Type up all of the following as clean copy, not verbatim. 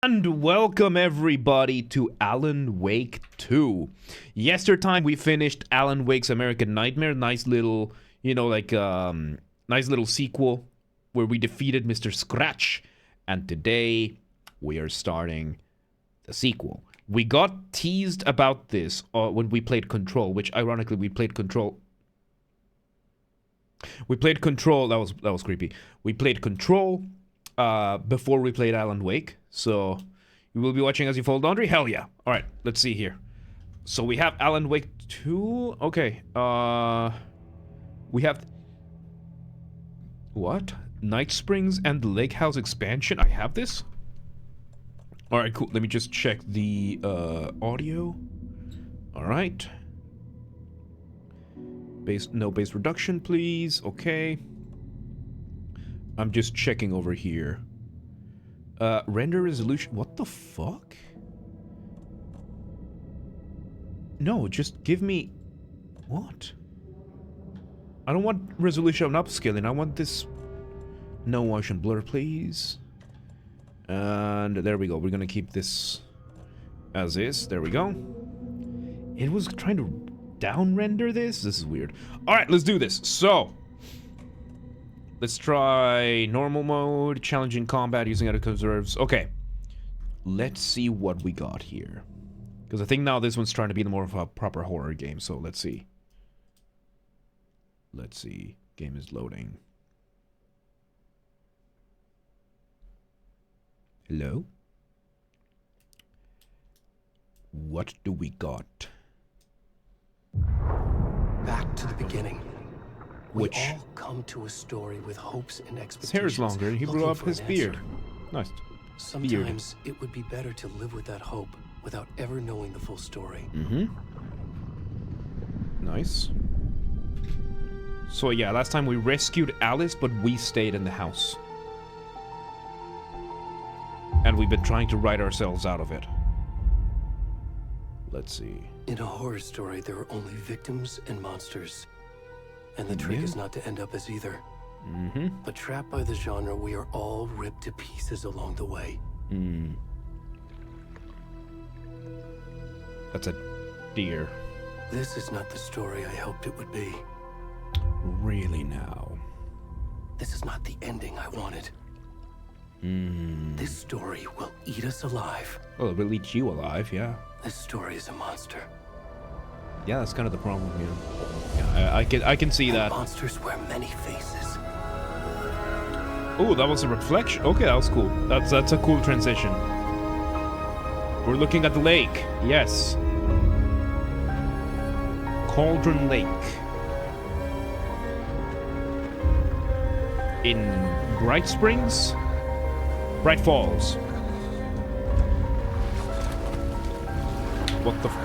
And welcome everybody to Alan Wake 2. Yesterday we finished Alan Wake's American Nightmare. Nice little, nice little sequel where we defeated Mr. Scratch. And today we are starting the sequel. We got teased about this when we played Control, which ironically we played Control. That was creepy. We played Control before we played Alan Wake. So, you will be watching as you fold laundry? Hell yeah. Alright, let's see here. So, we have Alan Wake 2. Okay, we have... What? Night Springs and the Lake House expansion? I have this? Alright, cool. Let me just check the, audio. Alright. No base reduction, please. Okay. I'm just checking over here. Render resolution. What the fuck? No, just give me... What? I don't want resolution upscaling. I want this... No motion blur, please. And there we go. We're gonna keep this as is. There we go. It was trying to down render this? This is weird. Alright, let's do this. So... Let's try normal mode, challenging combat using other conserves. Okay. Let's see what we got here. Because I think now this one's trying to be more of a proper horror game, so let's see. Let's see. Game is loading. Hello? What do we got? Back to the beginning. Which? We all come to a story with hopes and expectations. His hair is longer. He grew up his beard. Nice. Sometimes it would be better to live with that hope without ever knowing the full story. Mm-hmm. Nice. So yeah, last time we rescued Alice, but we stayed in the house. And we've been trying to write ourselves out of it. Let's see. In a horror story, there are only victims and monsters. And the trick is not to end up as either. Mm-hmm. But trapped by the genre, we are all ripped to pieces along the way. Mm. That's a deer. This is not the story I hoped it would be. Really now? This is not the ending I wanted. Mm. This story will eat us alive. Well, it will eat you alive, yeah. This story is a monster. Yeah, that's kind of the problem, yeah. I can see that. Monsters wear many faces. Oh, that was a reflection. Okay, that was cool. That's a cool transition. We're looking at the lake. Yes. Cauldron Lake. In Bright Springs? Bright Falls. What the f...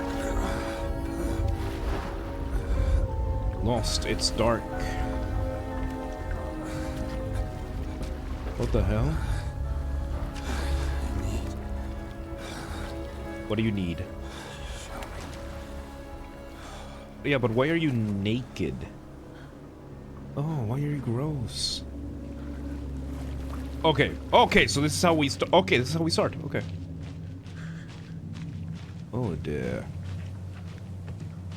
Lost. It's dark. What the hell? What do you need? Yeah, but why are you naked? Oh, why are you gross? Okay, okay, so this is how we start. Okay, this is how we start. Okay. Oh dear.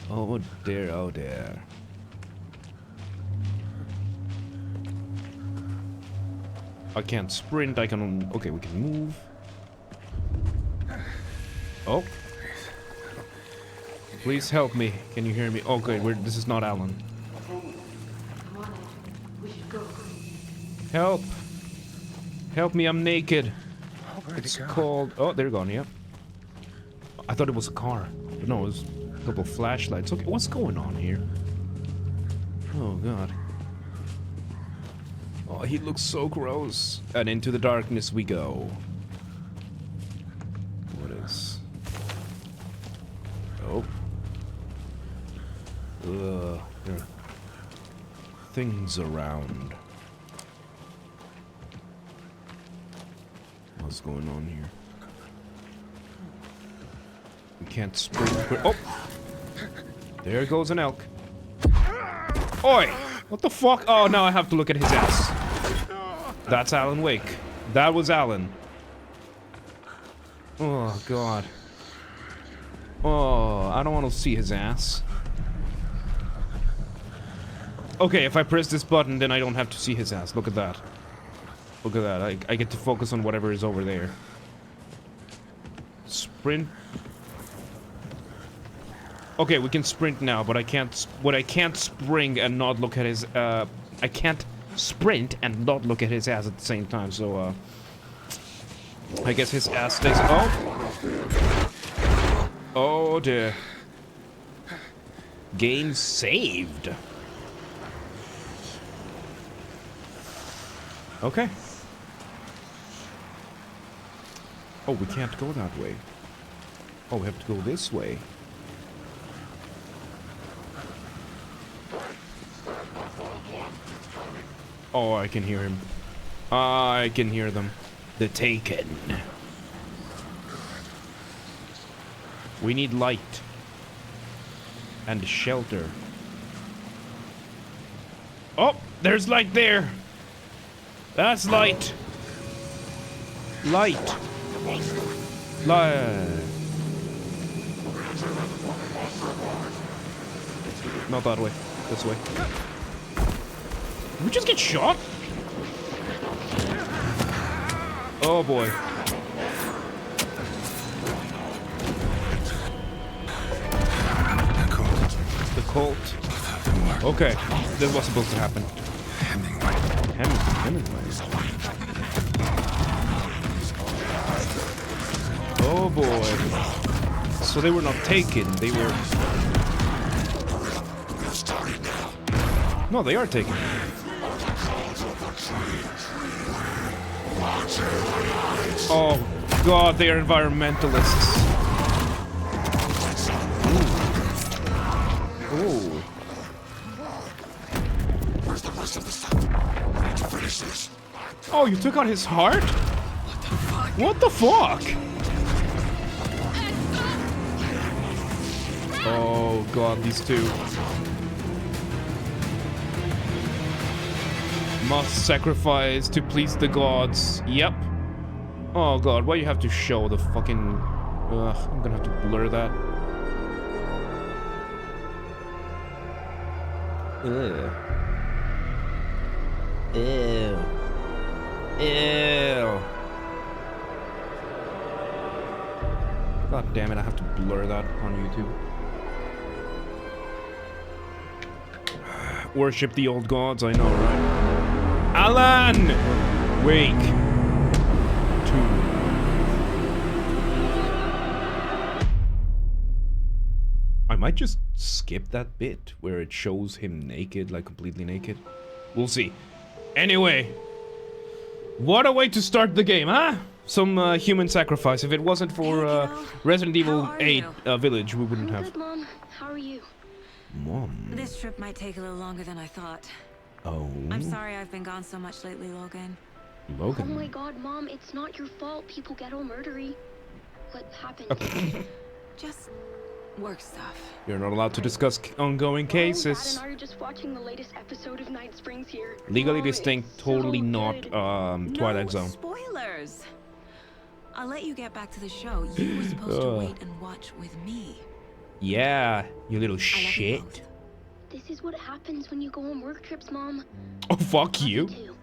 Oh dear, oh dear. I can't sprint, I can... Okay, we can move. Oh. Please help me. Can you hear me? Okay, this is not Alan. Help. Help me, I'm naked. It's called... Oh, they're gone, yeah. I thought it was a car. But no, it was a couple of flashlights. Okay, what's going on here? Oh, God. Oh, he looks so gross. And into the darkness we go. What is... Oh. Ugh. There are things around. What's going on here? We can't sprint. Oh! There goes an elk. Oi! What the fuck? Oh, now I have to look at his ass. That's Alan Wake. That was Alan. Oh, God. Oh, I don't want to see his ass. Okay, if I press this button, then I don't have to see his ass. Look at that. Look at that. I get to focus on whatever is over there. Sprint. Okay, we can sprint now, but I can't. But I can't spring and not look at his. I can't sprint and not look at his ass at the same time. So, I guess his ass stays. Oh. Oh dear. Game saved. Okay. Oh, we can't go that way. Oh, we have to go this way. Oh, I can hear him. I can hear them. The Taken. We need light. And shelter. Oh, there's light there. That's light. Light. Light. Not that way. This way. Did we just get shot? Oh boy. The cult. Okay, this was supposed to happen. Hemingway. Oh boy. So they were not taken, they were... No, they are taken. Oh god, they are environmentalists. Ooh. Where's the rest of the stuff? I need to finish this. Oh, you took out his heart? What the fuck? Oh god, these two. Must sacrifice to please the gods. Yep. Oh god, why you have to show the fucking... Ugh, I'm gonna have to blur that. Ew. Ew. Ew. God damn it, I have to blur that on YouTube. Worship the old gods, I know, right? Alan! Wake. 2. I might just skip that bit where it shows him naked, like completely naked. We'll see. Anyway. What a way to start the game, huh? Some human sacrifice. If it wasn't for Resident Evil 8 Village, we wouldn't have. Good, Mom. How are you? Mom. This trip might take a little longer than I thought. Oh. I'm sorry I've been gone so much lately, Logan. Logan. Oh my god, Mom, it's not your fault. People get all murdery. What happened? Just work stuff. You're not allowed to discuss ongoing cases. Dad and I are just watching the latest episode of Night Springs here. Legally Oh, distinct, it's totally so not good. Twilight No Zone. spoilers. I'll let you get back to the show. You were supposed to wait and watch with me. Yeah, you little I love you shit. both. This is what happens when you go on work trips, Mom. Oh, fuck Love you. too.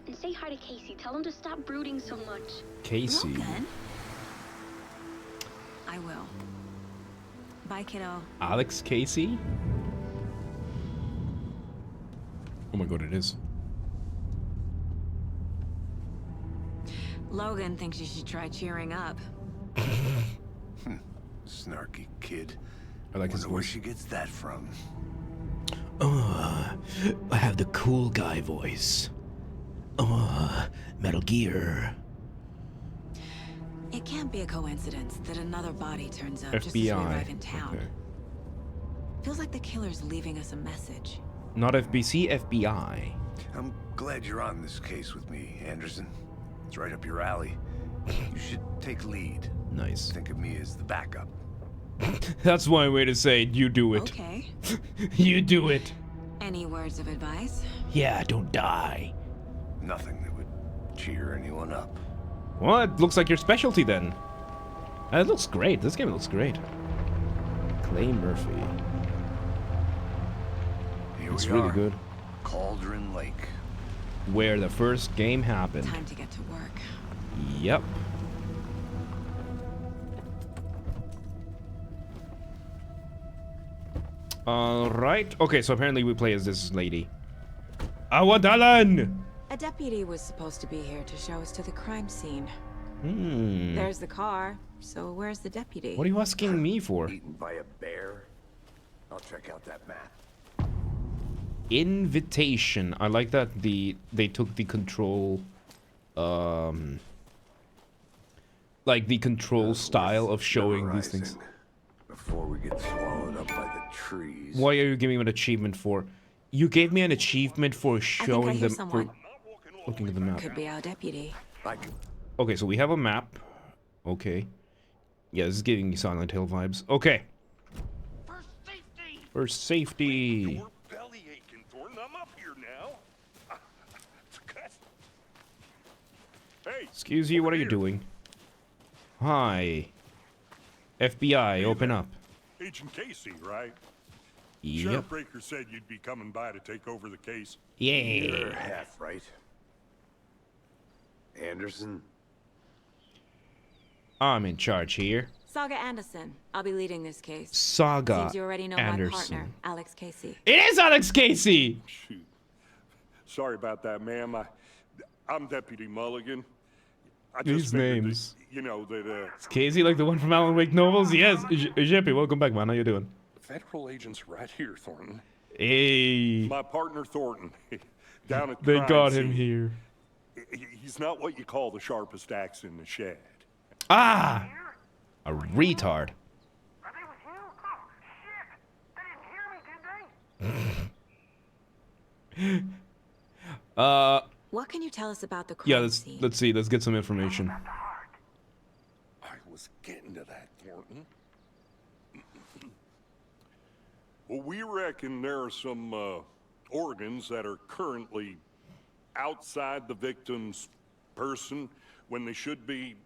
And say hi to Casey. Tell him to stop brooding so much. Casey. Logan? I will. Bye, kiddo. Alex Casey? Oh my god, it is. Logan thinks you should try cheering up. Snarky kid. I like his Wonder where voice. she gets that from. I have the cool guy voice. Metal Gear. It can't be a coincidence that another body turns up just as we FBI. arrive in town. Okay. Feels like the killer's leaving us a message. Not FBC, FBI. I'm glad you're on this case with me, Anderson. It's right up your alley. You should take lead. Nice. Think of me as the backup. That's my way to say it. You do it. Okay. You do it. Any words of advice? Yeah, don't die. Nothing that would cheer anyone up. Well, it looks like your specialty then. It looks great. This game looks great. Clay Murphy. Here It's we really are. good. Cauldron Lake. Where the first game happened. Time to get to work. Yep. Alright. Okay, so apparently we play as this lady. I want Alan! A deputy was supposed to be here to show us to the crime scene. Hmm. There's the car, so where's the deputy? What are you asking me for? Eaten by a bear. I'll check out that map. Invitation. I like that they took the control like the control style of showing these things. Memorizing before we get swallowed up by the trees. What are you giving me an achievement for? You gave me an achievement for showing hear them for someone. looking at the map. Could be our deputy. I can Okay, so we have a map. Okay. Yeah, this is giving me Silent Hill vibes. Okay. For safety. Your belly aching, Thornton. I'm up here now. Hey, Excuse you, what are you doing? Hi. FBI, open up. Agent Casey, right? Yep. Sheriff Breaker said you'd be coming by to take over the case. You're Yeah. half right. Anderson, I'm in charge here. Saga Anderson. I'll be leading this case. Saga Seems you already know my Anderson. partner, Alex Casey. It is Alex Casey! Shoot. Sorry about that, ma'am. I'm Deputy Mulligan. I just These figured that, names. you know, that, Casey, like the one from Alan Wake novels? Yes. Jeppy, welcome back, man. How you doing? federal agents right here, Thornton. Hey. My partner, Thornton, down at the They crime got him scene. here. He's not what you call the sharpest axe in the shed. Ah! A retard. What can you tell us about the crime Yeah, scene? let's see. Let's get some information. I was getting to that, Thornton. Well, we reckon there are some organs that are currently outside the victim's person when they should be,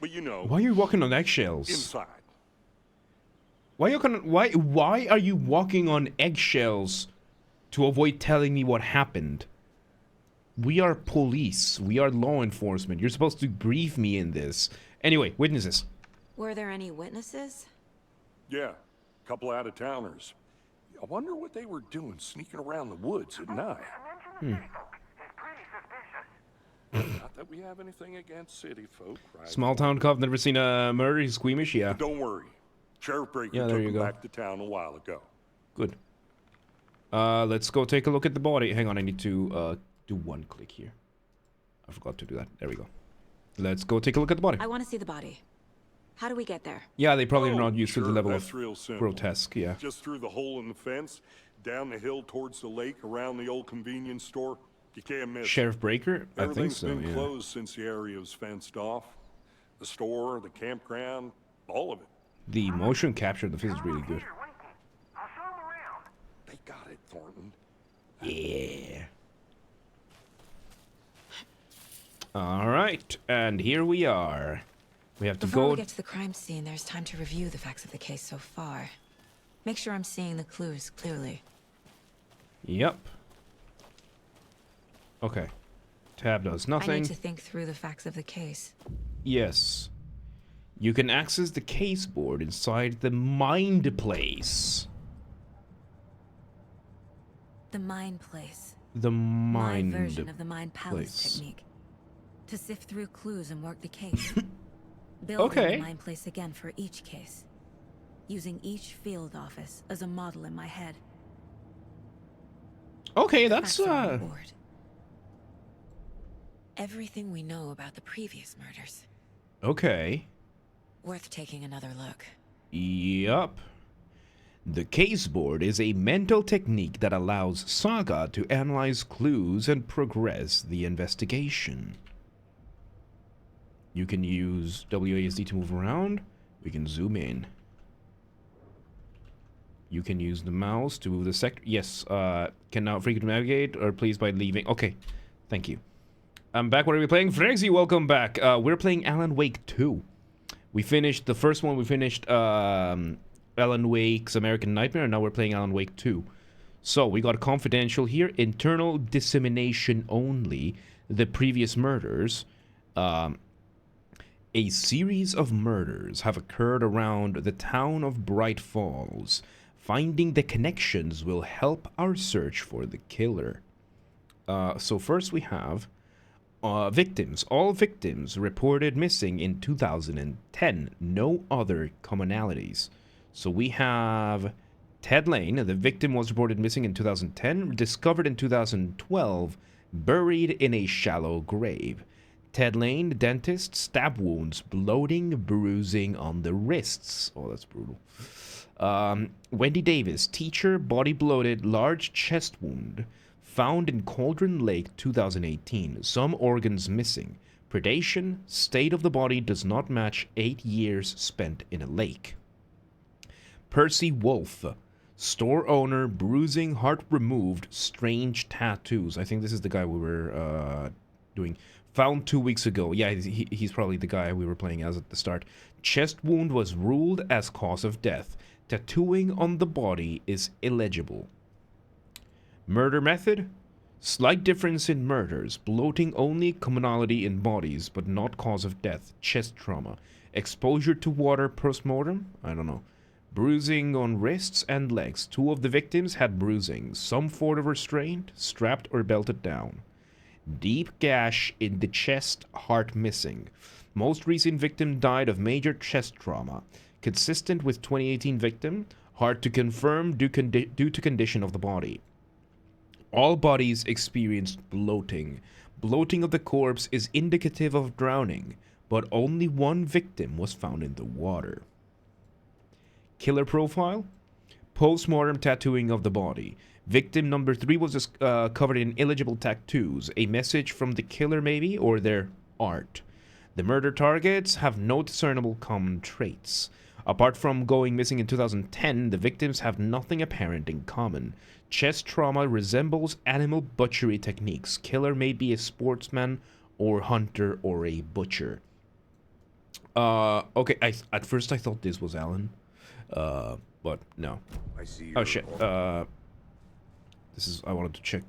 well, you know, Why are you walking on eggshells? inside. Why are you walking on eggshells to avoid telling me what happened? We are police. We are law enforcement. You're supposed to brief me in this. Anyway, witnesses. Were there any witnesses? Yeah, a couple out-of-towners. I wonder what they were doing sneaking around the woods at night. Not that we have anything against city folk, right? Small town cop, never seen a murder. He's squeamish, yeah. Don't worry. Sheriff Breaker Yeah, there took you him go. back to town a while ago. Good. Let's go take a look at the body. Hang on, I need to do one click here. I forgot to do that. There we go. Let's go take a look at the body. I want to see the body. How do we get there? Yeah, they probably are Oh, not used to the sure, level that's of real simple. grotesque, yeah. Just through the hole in the fence, down the hill towards the lake, around the old convenience store. You can't miss it. Sheriff Breaker? I think Everything's so, been yeah. closed since the area was fenced off. The store, the campground, all of it. The motion capture of the face is really good. They got it, Thornton. Yeah. Alright, and here we are. We have to Before go... we get to the crime scene, there's time to review the facts of the case so far. Make sure I'm seeing the clues clearly. Yep. Okay. Tab does I nothing. need to think through the facts of the case. Yes. You can access the case board inside the mind place. The Mind Place. The mind My version of the Mind Palace place. technique. To sift through clues and work the case. Building Okay. the Mind Place again for each case. Using each field office as a model in my head. Okay, that's Facts are on the board. Everything we know about the previous murders. okay. Worth taking another look. Yup. The case board is a mental technique that allows Saga to analyze clues and progress the investigation. You can use WASD to move around. We can zoom in. You can use the mouse to move the sector. Yes, can now frequently navigate, or please by leaving. Okay, thank you. I'm back. What are we playing? Frexy, welcome back. We're playing Alan Wake 2. We finished the first one. We finished Alan Wake's American Nightmare, and now we're playing Alan Wake 2. So we got confidential here. Internal dissemination only. The previous murders. A series of murders have occurred around the town of Bright Falls. Finding the connections will help our search for the killer. So first we have victims. All victims reported missing in 2010. No other commonalities. So we have Ted Lane. The victim was reported missing in 2010. Discovered in 2012. Buried in a shallow grave. Ted Lane, dentist, stab wounds, bloating, bruising on the wrists. Oh, that's brutal. Wendy Davis, teacher, body bloated, large chest wound. Found in Cauldron Lake, 2018. Some organs missing. Predation, state of the body does not match 8 years spent in a lake. Percy Wolf, store owner, bruising, heart removed, strange tattoos. I think this is the guy we were doing. Found 2 weeks ago. Yeah, he's probably the guy we were playing as at the start. Chest wound was ruled as cause of death. Tattooing on the body is illegible. Murder method? Slight difference in murders. Bloating only commonality in bodies, but not cause of death. Chest trauma. Exposure to water postmortem? I don't know. Bruising on wrists and legs. 2 of the victims had bruising. Some sort of restraint, strapped or belted down. Deep gash in the chest, heart missing. Most recent victim died of major chest trauma. Consistent with 2018 victim. Hard to confirm due to condition of the body. All bodies experienced bloating. Bloating of the corpse is indicative of drowning, but only 1 victim was found in the water. Killer profile? Post-mortem tattooing of the body. Victim number 3 was covered in illegible tattoos. A message from the killer maybe, or their art. The murder targets have no discernible common traits. Apart from going missing in 2010, the victims have nothing apparent in common. Chest trauma resembles animal butchery techniques. Killer may be a sportsman or hunter or a butcher. Okay, at first I thought this was Alan. But no. I see. Oh shit. This is, I wanted to check.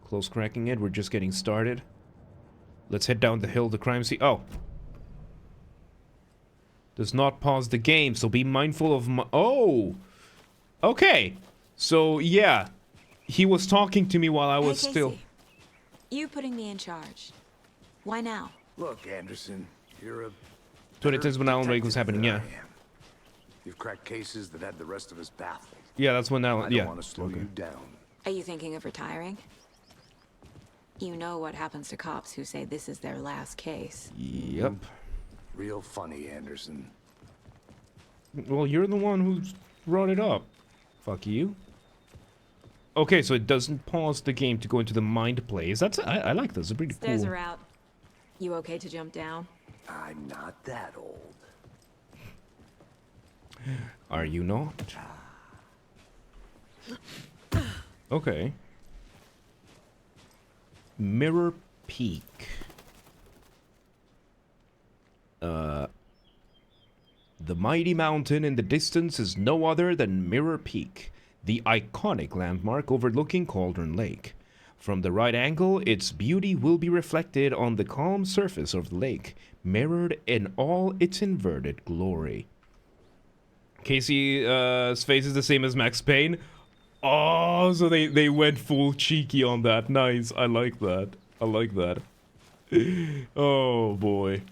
Close cracking it. We're just getting started. Let's head down the hill, the crime scene. Oh. Does not pause the game, so be mindful of my... Oh! Okay. So, yeah. He was talking to me while I was Casey, still... You putting me in charge. Why now? Look, Anderson, you're a... 2010s when Alan Wake was detective happening, than yeah. I am. You've cracked cases that had the rest of us baffled. Yeah, that's when I Alan... don't Yeah. want to slow you down. Are you thinking of retiring? You know what happens to cops who say this is their last case. Yep. Real funny, Anderson. Well, you're the one who brought it up. Fuck you. Okay, so it doesn't pause the game to go into the mind plays. That's... I like this. It's pretty cool. Stairs are out. You okay to jump down? I'm not that old. Are you not? Okay. Mirror Peak. The mighty mountain in the distance is no other than Mirror Peak, the iconic landmark overlooking Cauldron Lake. From the right angle, its beauty will be reflected on the calm surface of the lake, mirrored in all its inverted glory. Casey's face is the same as Max Payne. Oh, so they went full cheeky on that. Nice. I like that. I like that. Oh, boy.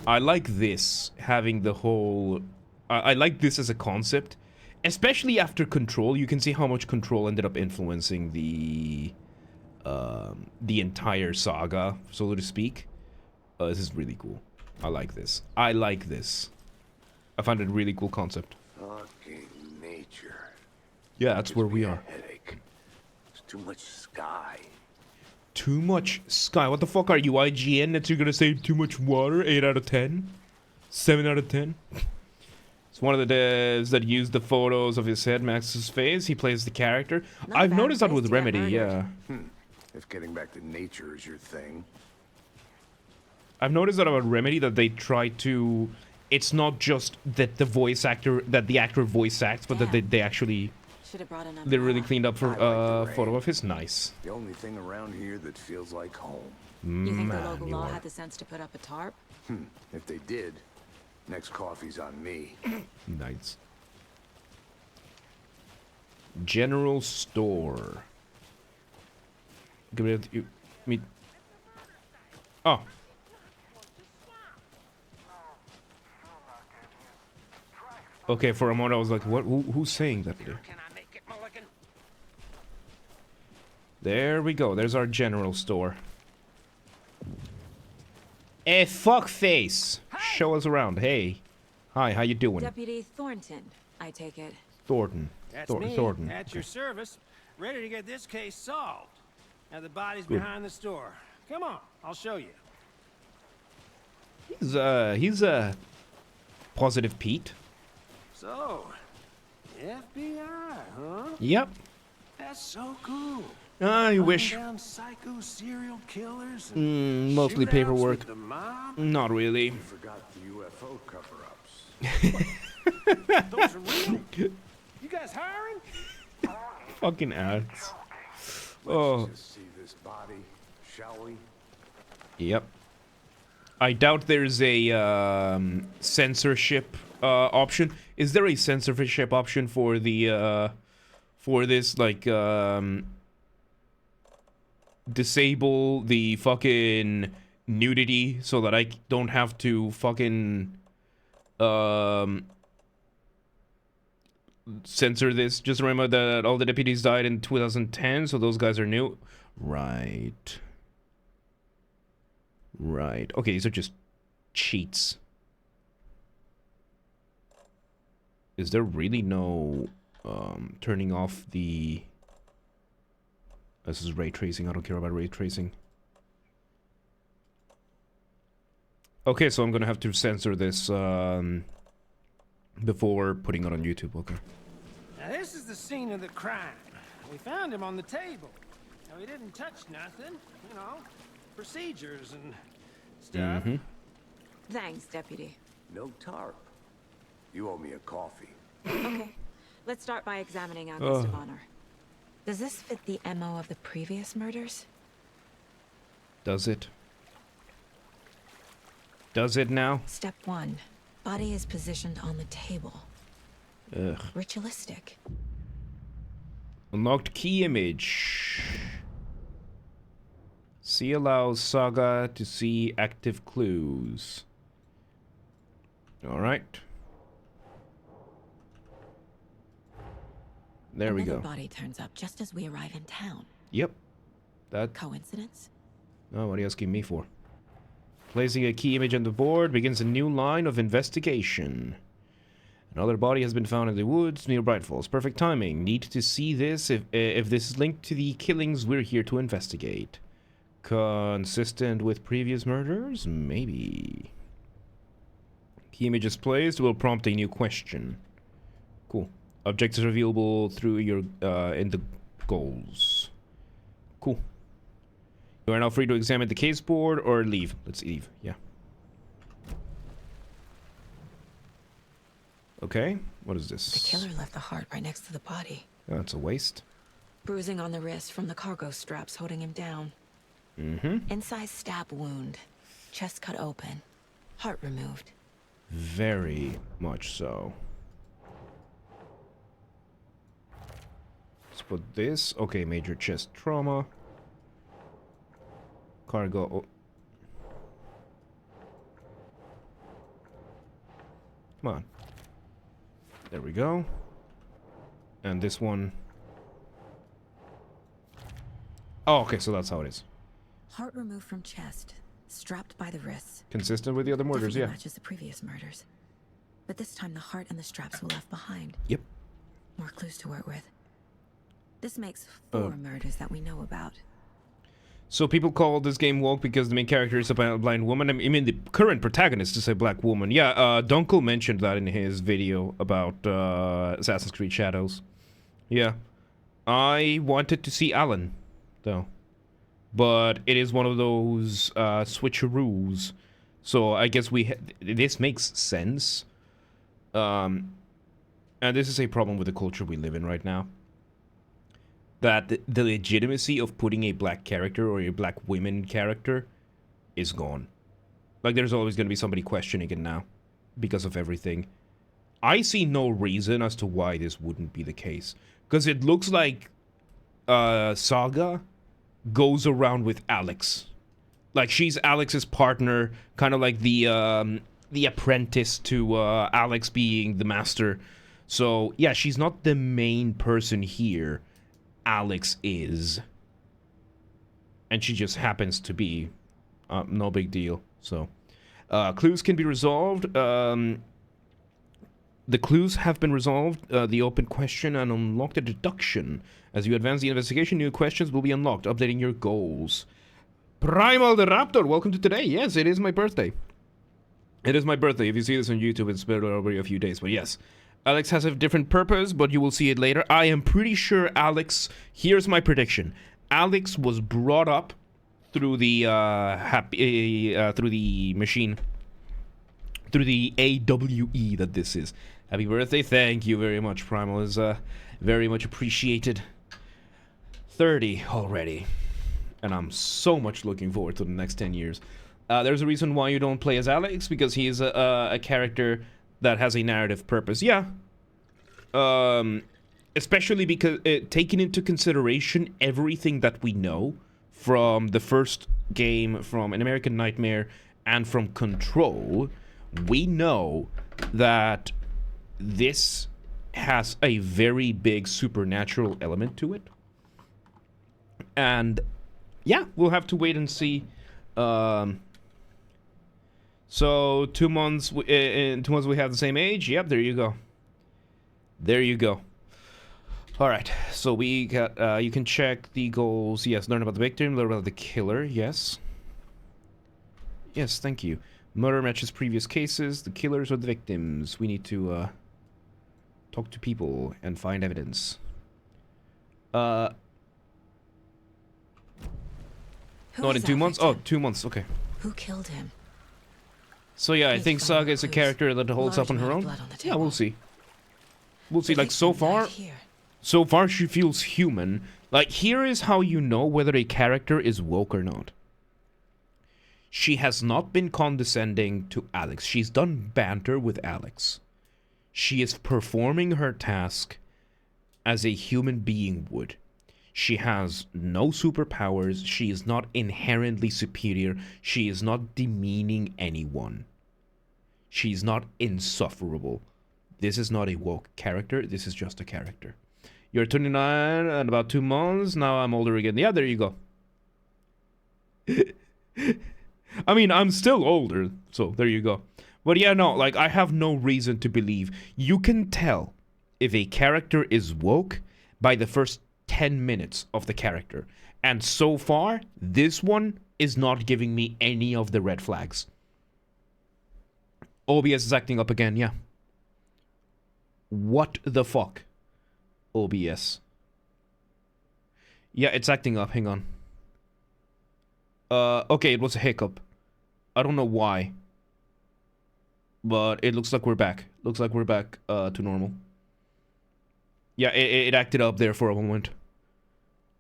I like this, having the whole... I like this as a concept. Especially after Control. You can see how much Control ended up influencing the entire saga, so to speak. This is really cool. I like this. I like this. I find it a really cool concept. Fucking nature. Yeah, that's where we are. Headache. There's too much sky. Too much sky. What the fuck are you, IGN, that you're gonna say too much water? 8 out of 10? 7 out of 10? It's one of the devs that used the photos of his head, Max's face. He plays the character. Not I've bad noticed that place with to get Remedy, murdered. yeah. If getting back to nature is your thing. I've noticed that about Remedy that they try to. It's not just that the actor voice acts, but that they actually Should have brought an they really umbrella. cleaned up for I like the rain. photo of his. Nice. The only thing around here that feels like home. You think the Man, local you law are. had the sense to put up a tarp? If they did, next coffee's on me. Nice. General store. Give it you me. Oh. Okay, for a moment I was like, what? Who's saying that? There we go. There's our general store. Hey, fuckface! Show us around. Hey. Hi, how you doing? Deputy Thornton, I take it. Thornton. That's me, Thornton. at your service, ready to get this case solved. Now the body's behind the store. Come on, I'll show you. He's Positive Pete. So, FBI, huh? Yep. That's so cool. I wish. Hunting down psycho serial killers and Mostly shootouts paperwork. with the mob. Not really. You forgot the UFO cover-ups. Those are real. You guys hiring? Fucking ads. Let's Oh. just see this body, shall we? Yep. I doubt there's a censorship option. Is there a censorship option for the for this, like, disable the fucking nudity so that I don't have to fucking censor this? Just remember that all the deputies died in 2010, so those guys are new. Right. Right. Okay, these are just cheats. Is there really no turning off the... This is ray tracing. I don't care about ray tracing. Okay, so I'm gonna have to censor this before putting it on YouTube. Okay. Now this is the scene of the crime. We found him on the table. Now he didn't touch nothing, you know, procedures and stuff. Thanks, Deputy. No tarp. You owe me a coffee. Okay, let's start by examining our list of honor. Does this fit the MO of the previous murders? Does it? Does it now? Step 1. Body is positioned on the table. Ugh. Ritualistic. Unlocked key image. C allows Saga to see active clues. Alright. There we Another go. body turns up just as we arrive in town. Yep. That... Coincidence? Oh, what are you asking me for? Placing a key image on the board begins a new line of investigation. Another body has been found in the woods near Bright Falls. Perfect timing. Need to see this. If this is linked to the killings we're here to investigate. Consistent with previous murders? Maybe. Key image is placed will prompt a new question. Cool. Objectives revealable through your in the goals. Cool. You are now free to examine the case board or leave. Let's leave. Yeah. Okay. What is this? The killer left the heart right next to the body. That's a waste. Bruising on the wrist from the cargo straps holding him down. Inside stab wound. Chest cut open. Heart removed. Very much so. Let's put this. Okay, major chest trauma. Cargo. Oh. Come on. There we go. And this one. Oh, okay, so that's how it is. Heart removed from chest. Strapped by the wrists. Consistent with the other murders, Definitely yeah. matches the previous murders. But this time the heart and the straps were left behind. Yep. More clues to work with. This makes 4 murders that we know about. So people call this game woke because the main character is a blind woman. I mean, the current protagonist is a black woman. Yeah, Dunkel mentioned that in his video about Assassin's Creed Shadows. Yeah. I wanted to see Alan, though. But it is one of those switcheroos So I guess this makes sense. And this is a problem with the culture we live in right now. That the legitimacy of putting a black character or a black women character is gone. Like, there's always going to be somebody questioning it now because of everything. I see no reason as to why this wouldn't be the case. Because it looks like Saga goes around with Alex. Like, she's Alex's partner, kind of like the apprentice to Alex being the master. So, yeah, she's not the main person here. Alex is. And she just happens to be. No big deal. So, clues can be resolved. The clues have been resolved. The open question and unlocked a deduction. As you advance the investigation, new questions will be unlocked, updating your goals. Primal the Raptor, welcome to today. Yes, it is my birthday. It is my birthday. If you see this on YouTube, it's been already a few days, but yes. Alex has a different purpose, but you will see it later. I am pretty sure Alex... Here's my prediction. Alex was brought up through the through the machine, through the AWE that this is. Happy birthday! Thank you very much. Primal is very much appreciated. 30 already, and I'm so much looking forward to the next 10 years. There's a reason why you don't play as Alex, because he is a character that has a narrative purpose. Yeah. Especially because taking into consideration everything that we know from the first game, from An American Nightmare, and from Control, we know that this has a very big supernatural element to it. And yeah, we'll have to wait and see. So 2 months, in 2 months we have the same age. Yep, there you go. There you go. All right, so we got, you can check the goals. Yes, learn about the victim, learn about the killer. Yes. Yes, thank you. Murder matches previous cases, the killers or the victims. We need to, talk to people and find evidence. Not in 2 months? Oh, 2 months, okay. Who killed him? So yeah, I think Saga is a character that holds up on her own. Yeah, we'll see. We'll see, like, so far she feels human. Like, here is how you know whether a character is woke or not. She has not been condescending to Alex. She's done banter with Alex. She is performing her task as a human being would. She has no superpowers. She is not inherently superior. She is not demeaning anyone. She's not insufferable. This is not a woke character. This is just a character. You're 29 and about 2 months. Now I'm older again. Yeah, there you go. I mean, I'm still older, so there you go. But yeah, no, like, I have no reason to believe. You can tell if a character is woke by the first 10 minutes of the character. And so far, this one is not giving me any of the red flags. OBS is acting up again, yeah. What the fuck? OBS. Yeah, it's acting up, hang on. Okay, it was a hiccup. I don't know why. But it looks like we're back. Looks like we're back to normal. Yeah, it acted up there for a moment.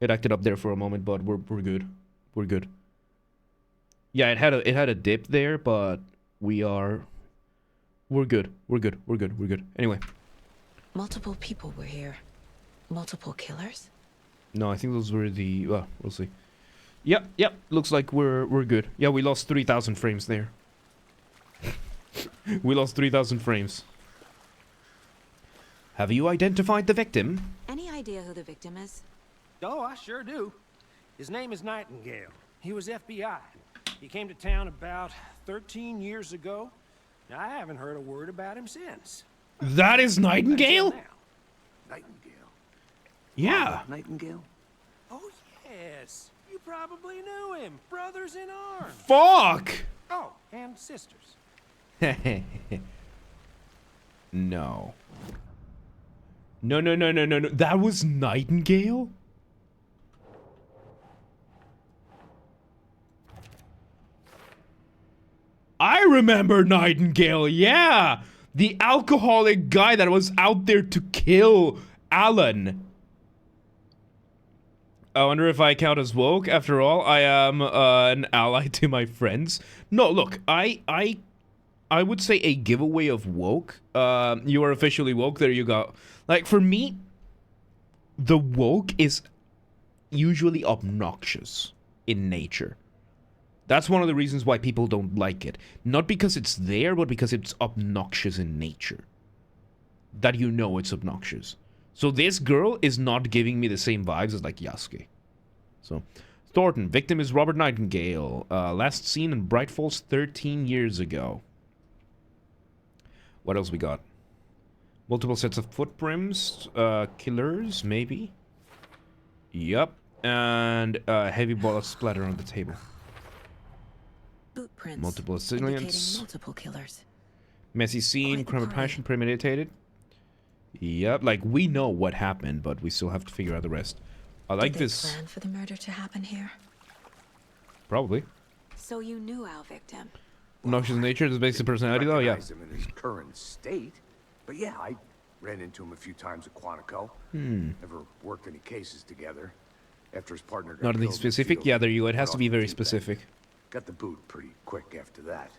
It acted up there for a moment, but we're good. We're good. Yeah, it had a dip there, but we're good. We're good. We're good. We're good. Anyway. Multiple people were here. Multiple killers? No, I think those were the... Well, we'll see. Yep. Looks like we're good. Yeah, we lost 3,000 frames there. We lost 3,000 frames. Have you identified the victim? Any idea who the victim is? Oh, I sure do. His name is Nightingale. He was FBI. He came to town about 13 years ago. Now, I haven't heard a word about him since. That is Nightingale? Nightingale. Yeah. Nightingale? Oh, yes. You probably knew him. Brothers in arms. Fuck! Oh, and sisters. No. No. That was Nightingale? I remember Nightingale, yeah! The alcoholic guy that was out there to kill Alan. I wonder if I count as woke. After all, I am an ally to my friends. No, look, I would say a giveaway of woke. You are officially woke. There you go. Like, for me, the woke is usually obnoxious in nature. That's one of the reasons why people don't like it. Not because it's there, but because it's obnoxious in nature. That you know it's obnoxious. So this girl is not giving me the same vibes as, like, Yasuke. So, Thornton. Victim is Robert Nightingale. Last seen in Bright Falls 13 years ago. What else we got? Multiple sets of footprints. Killers, maybe? Yup. And heavy bullet splatter on the table. Boot prints. Multiple indicating assailants. multiple killers. Messy scene. Quite the Crime of party. passion. Premeditated. Yep. Like, we know what happened, but we still have to figure out the rest. I like Did they this. plan for the murder to happen here? Probably. So you knew our victim. Obnoxious in nature. This basic personality, though. Yeah. Recognize him in his current state, but yeah, I ran into him a few times at Quantico. Never worked any cases together. After his partner got Not anything killed in the specific? field, Yeah, there you go. It he has went to off be the very deep end. specific. Got the boot pretty quick after that.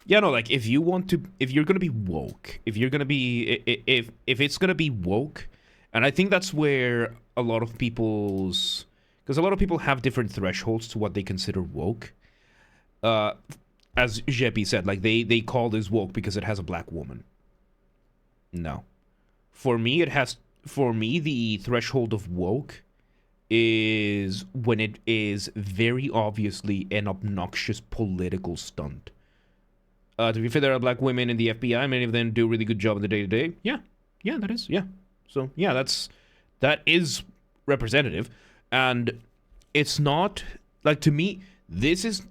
Yeah, no, like, if you want to, if you're gonna be woke, if you're gonna be, if it's gonna be woke, and I think that's where a lot of people's, because a lot of people have different thresholds to what they consider woke. As Jeppy said, like, they call this woke because it has a black woman. No. For me, the threshold of woke is when it is very obviously an obnoxious political stunt. To be fair, there are black women in the FBI. Many of them do a really good job in the day-to-day. Yeah, that is, yeah. So, yeah, that is representative. And it's not, like, to me, this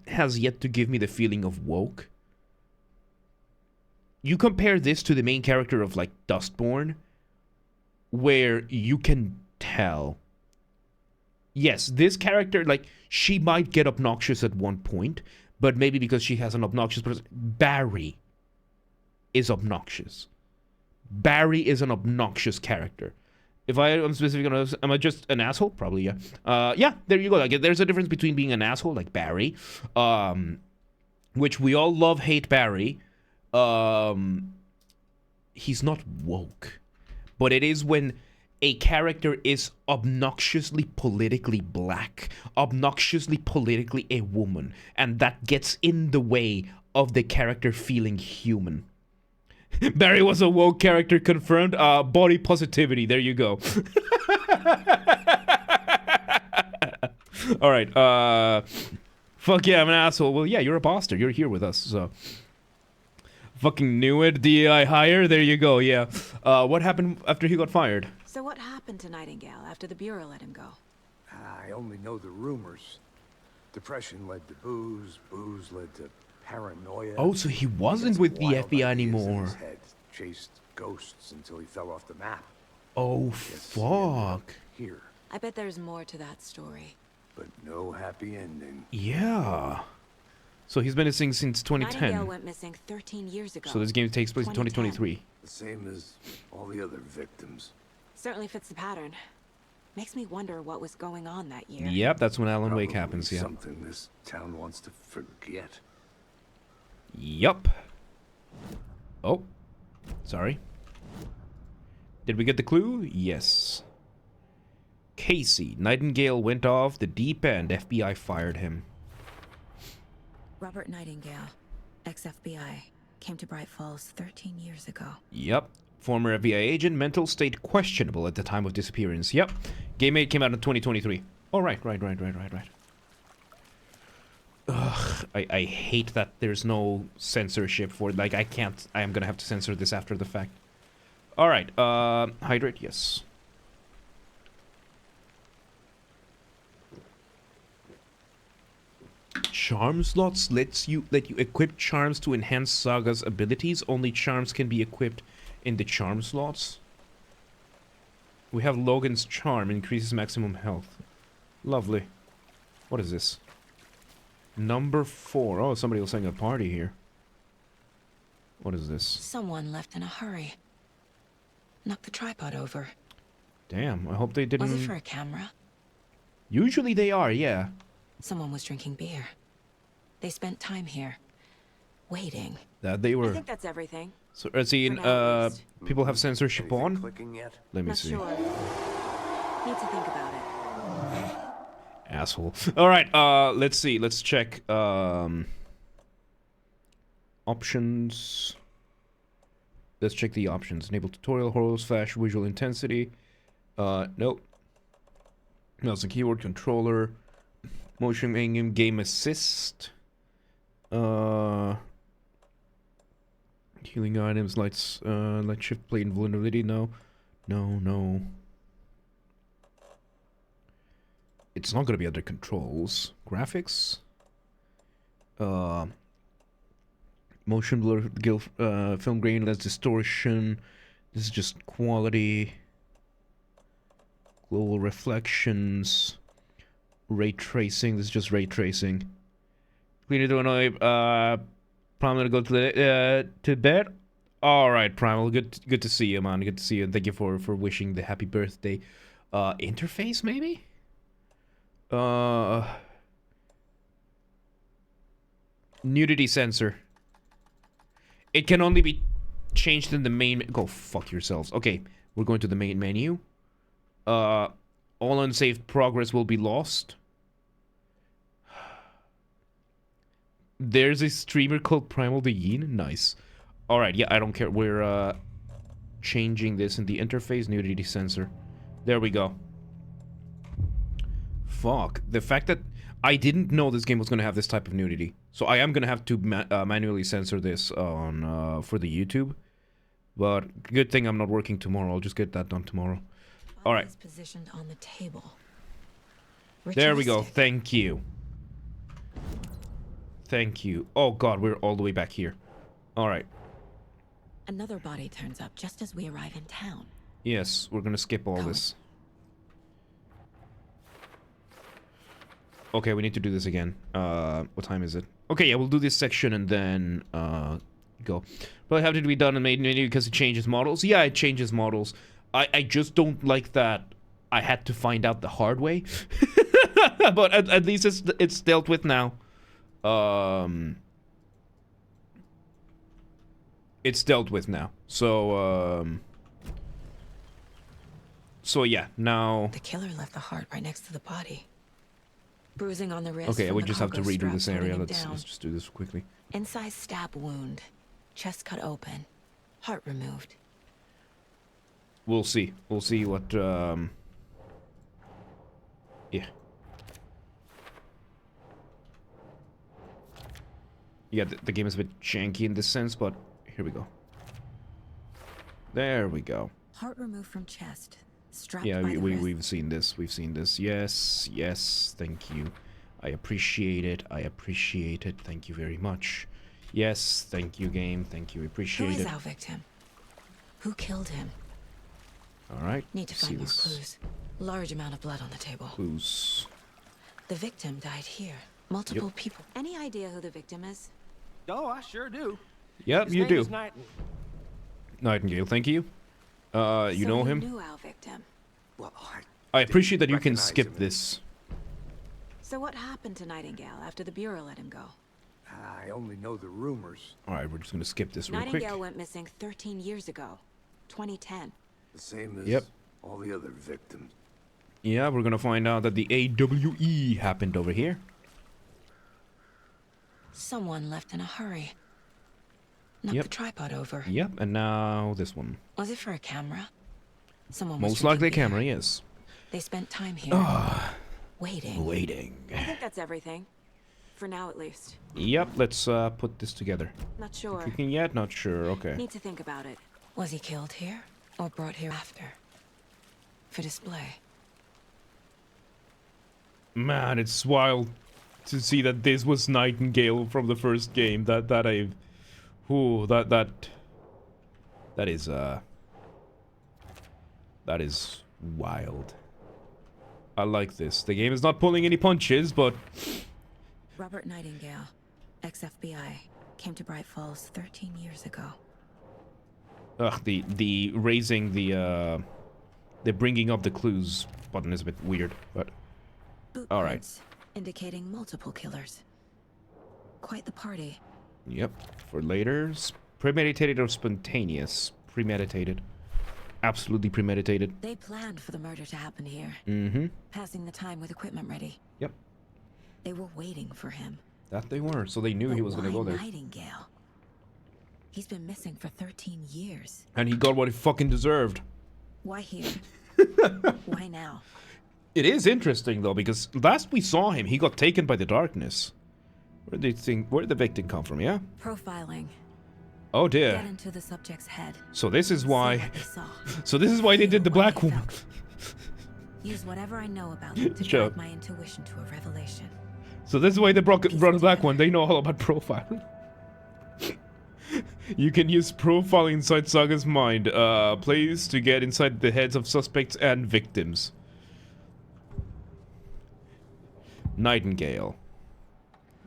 has yet to give me the feeling of woke. You compare this to the main character of, like, Dustborn, where you can tell. Yes, this character, like, she might get obnoxious at one point, but maybe because she has an obnoxious person. Barry is obnoxious. Barry is an obnoxious character. If I am specific on, am I just an asshole? Probably, yeah. Yeah, there you go. Like, there's a difference between being an asshole, like Barry, which we all love, hate Barry. He's not woke. But it is when a character is obnoxiously politically black, obnoxiously politically a woman, and that gets in the way of the character feeling human. Barry was a woke character confirmed. Body positivity. There you go. All right. Fuck yeah, I'm an asshole. Well, yeah, you're a bastard. You're here with us, so. Fucking knew it. DEI hire. There you go. Yeah. What happened after he got fired? So what happened to Nightingale after the Bureau let him go? I only know the rumors. Depression led to booze. Booze led to paranoia. Oh, so he wasn't Some with the wild FBI ideas in anymore. his head. Chased ghosts until he fell off the map. Oh, Guess he ended up fuck. Here, I bet there's more to that story. but no happy ending. Yeah. So he's been missing since Nightingale 2010. went missing 13 years ago. So this game takes place in 2023. The same as all the other victims. Certainly fits the pattern. Makes me wonder what was going on that year. Yep, that's when Alan Wake Probably happens, yeah. Something this town wants to forget. Yup. Oh. Sorry. Did we get the clue? Yes. Casey. Nightingale went off the deep end. FBI fired him. Robert Nightingale, ex-FBI, came to Bright Falls 13 years ago. Yep. Former FBI agent, mental state questionable at the time of disappearance. Yep. Game 8 came out in 2023. Oh, right. Ugh, I hate that there's no censorship for it. Like, I am gonna have to censor this after the fact. Alright, hydrate, yes. Charm slots let you equip charms to enhance Saga's abilities. Only charms can be equipped in the charm slots. We have Logan's charm, increases maximum health. Lovely. What is this? Number 4. Oh, somebody was having a party here. What is this? Someone left in a hurry. Knocked the tripod over. Damn, I hope they didn't... Was it for a camera? Usually they are, yeah. Someone was drinking beer. They spent time here. Waiting. That they I were... think that's everything. So, as in, For now, at least. people have censorship Anything on? clicking yet? Let me Not see. sure. Need to think about it. Asshole. Alright, let's see. Let's check, options. Let's check the options. Enable tutorial, horrors, flash, visual intensity. Nope. Mouse and keyboard controller. Motion aim, game assist. Healing items, lights, light shift plate invulnerability. No. No. It's not gonna be under controls. Graphics. Motion blur, film grain, less distortion. This is just quality. Global reflections. Ray tracing. This is just ray tracing. Clean it annoy. Primal to go to bed. All right, Primal. Good to see you, man. Good to see you, and thank you for wishing the happy birthday. Interface maybe. Nudity sensor. It can only be changed in the main... Go fuck yourselves. Okay, we're going to the main menu. All unsaved progress will be lost. There's a streamer called Primal the Yin. Nice. Alright, yeah, I don't care. We're, changing this in the interface. Nudity sensor. There we go. Fuck. The fact that I didn't know this game was gonna have this type of nudity. So I am gonna have to manually censor this on, for the YouTube. But good thing I'm not working tomorrow. I'll just get that done tomorrow. Alright. Positioned on the table. There we go. Ritualistic. Thank you. Thank you. Oh god, we're all the way back here. Alright. Another body turns up just as we arrive in town. Yes, we're gonna skip all Come. this. Okay, we need to do this again. What time is it? Okay, yeah, we'll do this section and then, go. Probably have to be done in main menu because it changes models. Yeah, it changes models. I just don't like that I had to find out the hard way. But at least it's dealt with now. It's dealt with now. So, so yeah, now... The killer left the heart right next to the body. Bruising on the wrist. Okay, from we the just have to cargo redo this straps area. holding him Let's just do this quickly. down. Inside stab wound. Chest cut open. Heart removed. We'll see. We'll see what, yeah. Yeah, the game is a bit janky in this sense, but here we go. There we go. Heart removed from chest. Strapped Yeah, by the wrist. we've seen this. We've seen this. Yes, yes, thank you. I appreciate it. I appreciate it. Thank you very much. Yes, thank you, game. Thank you. Who Appreciate is it. our victim? Who killed him? Alright. Need to see find more this. clues. Large amount of blood on the table. Clues. The victim died here. Multiple people. Any idea who the victim is? Oh, I sure do. Yep, His you name do. is Nightingale. Nightingale, thank you. You know him? Knew our victim. Well, I appreciate that you can recognize skip him. this. So what happened to Nightingale after the Bureau let him go? I only know the rumors. Alright, we're just gonna skip this real quick. Nightingale went missing 13 years ago. 2010. The same as Yep. all the other victims. Yeah, we're gonna find out that the AWE happened over here. Someone left in a hurry. Knocked Yep. the tripod over. Yep, and now this one. Was it for a camera? Someone was Most likely a drinking camera, beer. yes. They spent time here. Waiting. Waiting. I think that's everything. For now, at least. Yep, let's put this together. Not sure. Cooking yet? Not sure, okay. Need to think about it. Was he killed here? Or brought here after? For display? Man, it's wild to see that this was Nightingale from the first game. That is wild. I like this. The game is not pulling any punches, but Robert Nightingale, ex-FBI, came to Bright Falls 13 years ago. Ugh, the raising the bringing up the clues button is a bit weird, but Boot all right. prints indicating multiple killers. Quite the party. Yep. For later, premeditated or spontaneous? Premeditated. Absolutely premeditated. They planned for the murder to happen here. Mm-hmm. Passing the time with equipment ready. Yep. They were waiting for him. That they were, so they knew he was gonna go there. Nightingale? He's been missing for 13 years. And he got what he fucking deserved. Why here? Why now? It is interesting though, because last we saw him, he got taken by the darkness. Where did the victim come from? Yeah. Profiling. Oh dear. Get into the subject's head. So this is See why. what they saw. So this is why they did the Feel what black they woman. felt. Use whatever I know about them to Sure. guide my intuition to a revelation. So this is why they brought Piece the it black together. one. They know all about profiling. You can use profiling inside Saga's mind, plays to get inside the heads of suspects and victims. Nightingale.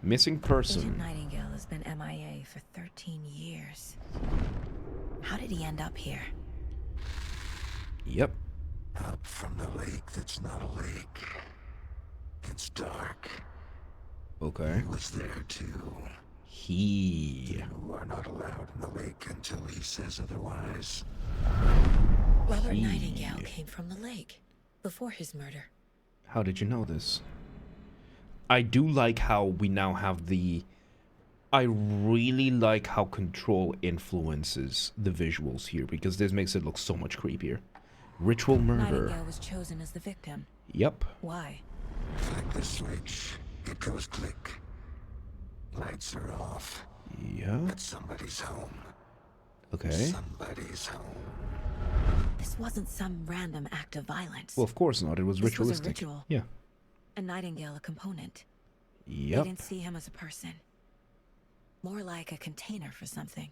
Missing Agent person. Nightingale has been MIA for 13 years. How did he end up here? Yep. Up from the lake that's not a lake. It's dark. Okay. He was there too. He. You are not allowed in the lake until he says otherwise. Robert Nightingale came from the lake before his murder. How did you know this? I do like how we now have the... I really like how Control influences the visuals here, because this makes it look so much creepier. Ritual murder. Nightingale was chosen as the victim. Yep. Why? Flick the switch. It goes click. Lights are off. Yeah. But somebody's home. Okay. Somebody's home. This wasn't some random act of violence. Well, of course not. It was This was a ritualistic. ritual. Yeah. And Nightingale a component. They Yep. didn't see him as a person. More like a container for something.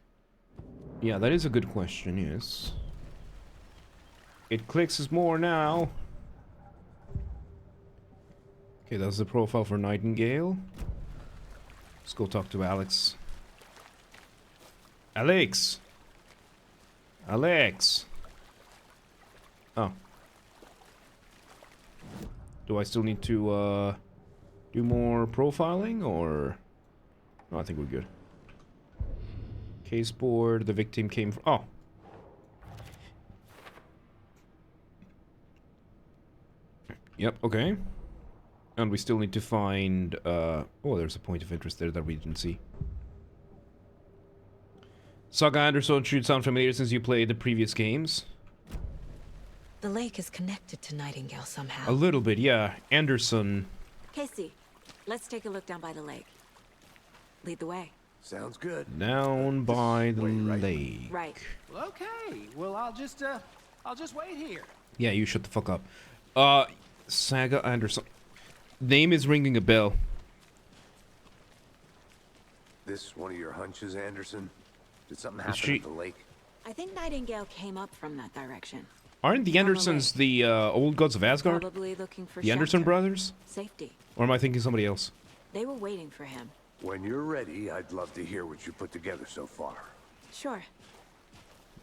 Yeah, that is a good question, yes. It clicks us more now. Okay, that's the profile for Nightingale. Let's go talk to Alex. Alex! Alex! Oh. Do I still need to, do more profiling, or... No, I think we're good. Case board, the victim came from... Oh. Yep, okay. And we still need to find, oh, there's a point of interest there that we didn't see. Saga Anderson should sound familiar since you played the previous games. The lake is connected to Nightingale somehow. A little bit, yeah. Anderson. Casey, let's take a look down by the lake. Lead the way. Sounds good. Down by the way, right? lake. Right. Well, okay. Well, I'll just wait here. Yeah, you shut the fuck up. Saga Anderson. Name is ringing a bell. This one of your hunches, Anderson? Did something Is happen she- at the lake? I think Nightingale came up from that direction. Aren't the Andersons the old gods of Asgard? Probably looking for The Anderson shelter, brothers? safety. Or am I thinking somebody else? They were waiting for him. When you're ready, I'd love to hear what you put together so far. Sure.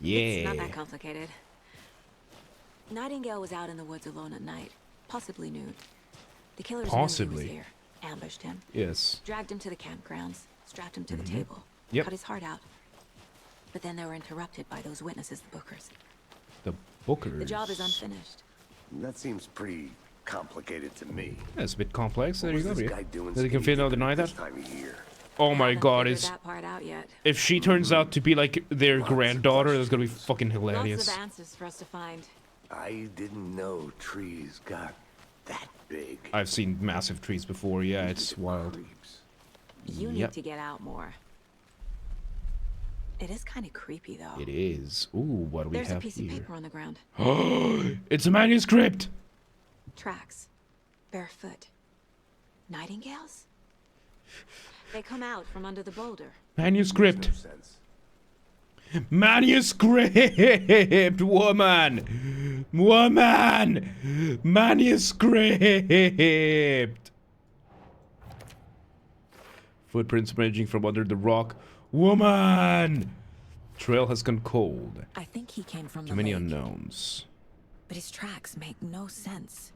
Yeah. It's not that complicated. Nightingale was out in the woods alone at night, possibly nude. The killers Possibly. knew he was here, ambushed him, Yes. dragged him to the campgrounds, strapped him to the table, Yep. cut his heart out. But then they were interrupted by those witnesses, the Bookers. The Bookers. The job is unfinished. That seems pretty complicated to me. Yeah, it's a bit complex. There What you was go. this Yeah. guy doing That you can fit skating out deny this that. time of year? Oh my Haven't god, figured is that part out yet. if she turns out to be like their granddaughter, that's gonna be fucking hilarious. Lots of answers for us to find. I didn't know trees got that big. I've seen massive trees before. Yeah, it's wild. Creeps. You Yep. need to get out more. It is kind of creepy, though. It is. Ooh, what do we There's a have piece of here? paper on the ground. It's a manuscript. Tracks. Barefoot. Nightingales? They come out from under the boulder. Manuscript. No sense. Manuscript, woman, woman, manuscript. Footprints emerging from under the rock. Woman! Trail has gone cold. I think he came from Too the many lake, unknowns. but his tracks make no sense.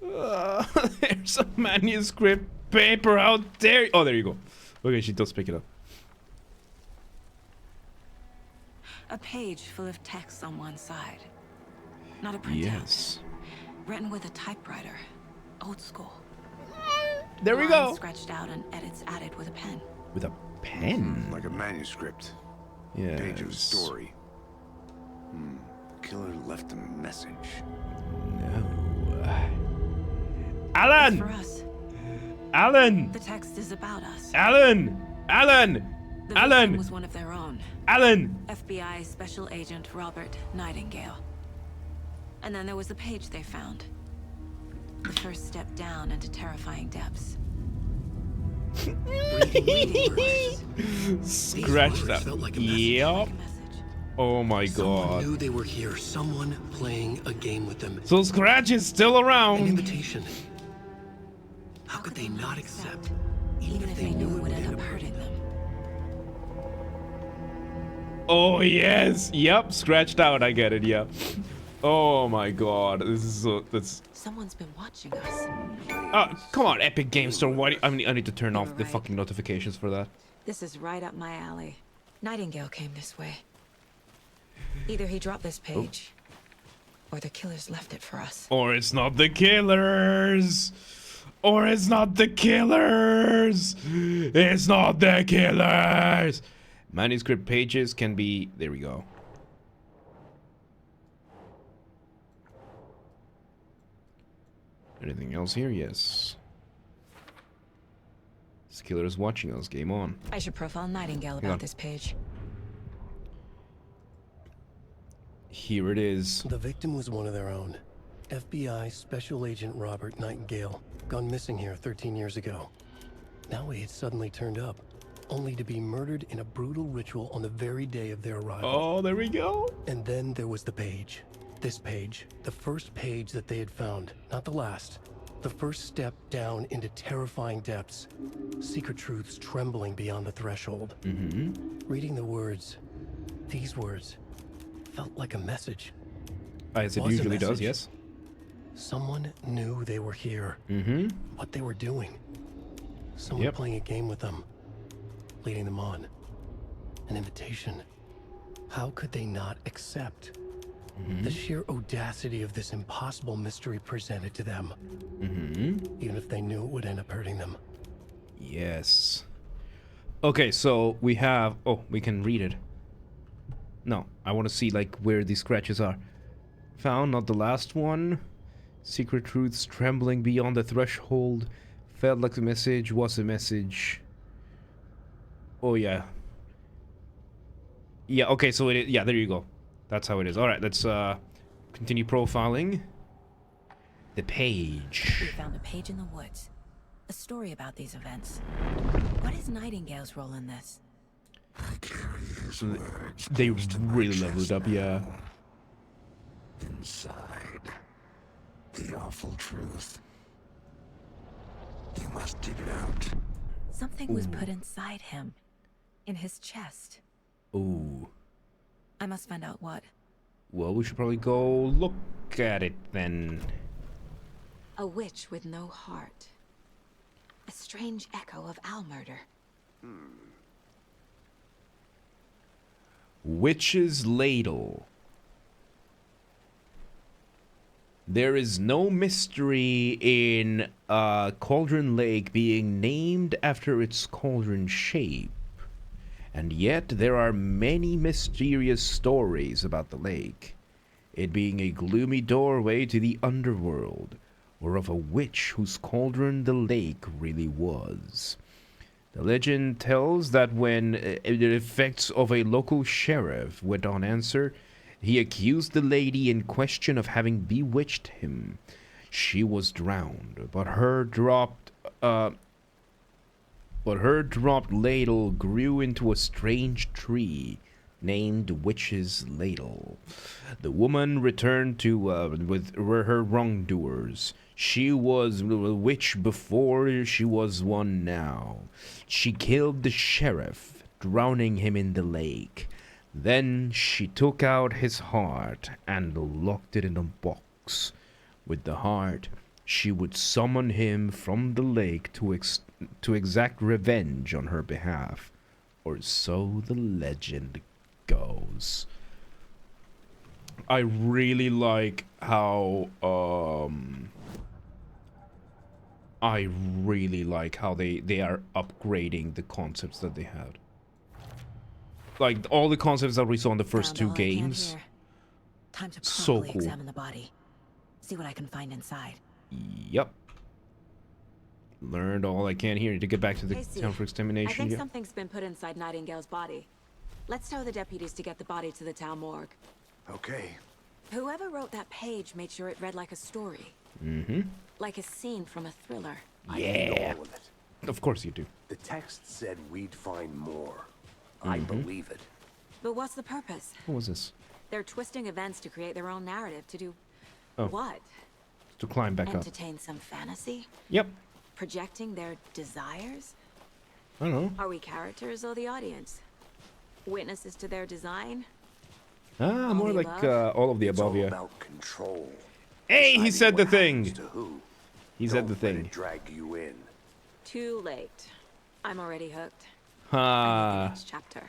There's a manuscript paper out there. Oh, there you go. Okay, she does pick it up. A page full of text on one side. Not a printout. Yes. Written with a typewriter. Old school. There we Lines go. Scratched out and edits added with a pen. With a pen. Like a manuscript. Yeah. Page of a story. Killer left a message. No. For Alan! us, Alan! the text is about us. Alan! Alan! The victim Alan! was one of their own. Alan! FBI Special Agent Robert Nightingale. And then there was the page they found. The first step down into terrifying depths. Reading words. Scratch These that. words felt like a message. Yep. Like a message. Oh my Someone god. knew they were here. Someone playing a game with them. So Scratch is still An around. invitation. How could they not accept? Even if they knew it would end up hurting them. Oh yes. Yep. Scratched out. I get it. Yeah. Oh my god. This is so. That's. Someone's been watching us. Oh, come on, Epic Game Store. Why? I need to turn You off were the right. fucking notifications for that. This is right up my alley. Nightingale came this way. Either he dropped this page, or the killers left it for us. Or it's not the killers. Or it's not the killers. It's not the killers. Manuscript pages can be. There we go. Anything else here? Yes. This killer is watching us. Game on. I should profile Nightingale on. about this page. Here it is. The victim was one of their own. FBI Special Agent Robert Nightingale, gone missing here 13 years ago. Now he had suddenly turned up, only to be murdered in a brutal ritual on the very day of their arrival. Oh, there we go. And then there was the page. This page, the first page that they had found, not the last. The first step down into terrifying depths. Secret truths trembling beyond the threshold. Reading the words, these words, felt like a message. As it Was a usually does, message. yes. Someone knew they were here. What they were doing. Someone Yep. playing a game with them. Leading them on. An invitation. How could they not accept? The sheer audacity of this impossible mystery presented to them. Even if they knew it would end up hurting them. Yes. Okay, so we have... Oh, we can read it. No, I want to see, like, where these scratches are. Found, not the last one. Secret truths trembling beyond the threshold. Felt like the message was a message. Oh, yeah. Yeah, okay, so it is... Yeah, there you go. That's how it is. Alright, let's, continue profiling. The We page. found a page in the woods. A story about these events. What is Nightingale's role in this? I carry his words They close to my really leveled chest up, yeah. now. Inside, the awful truth. You must dig it out. Something was put inside him. In his chest. Ooh. I must find out what. Well, we should probably go look at it then. A witch with no heart. A strange echo of owl murder. Witch's Ladle. There is no mystery in Cauldron Lake being named after its cauldron shape. And yet there are many mysterious stories about the lake. It being a gloomy doorway to the underworld, or of a witch whose cauldron the lake really was. The legend tells that when the effects of a local sheriff went on answer, he accused the lady in question of having bewitched him. She was drowned, but her dropped ladle grew into a strange tree, named Witch's Ladle. The woman returned to with her wrongdoers. She was a witch before she was one now. She killed the sheriff, drowning him in the lake. Then she took out his heart and locked it in a box. With the heart, she would summon him from the lake to exact revenge on her behalf. Or so the legend goes. I really like how they are upgrading the concepts that they had. Like all the concepts that we saw in the first two games. Time to So properly cool. examine the body. See what I can find inside. Yep. Learned all I can here to get back to the Casey, town for I extermination. think Yep. something's been put inside Nightingale's body. Let's tell the deputies to get the body to the town morgue. Okay. Whoever wrote that page made sure it read like a story. Mm-hmm. Like a scene from a thriller. I need Yeah. all of it. Of course you do. The text said we'd find more. I believe it. But what's the purpose? What was this? They're twisting events to create their own narrative to do... Oh. What? To climb back up. Entertain some fantasy? Yep. Projecting their desires? I don't know. Are we characters or the audience? Witnesses to their design? Ah, more the like above? all of the It's above, all yeah. about control. Hey, he Deciding said the what happens thing. to who. He said the Don't let thing. it drag you in. Too late. I'm already hooked. Ha. Next chapter.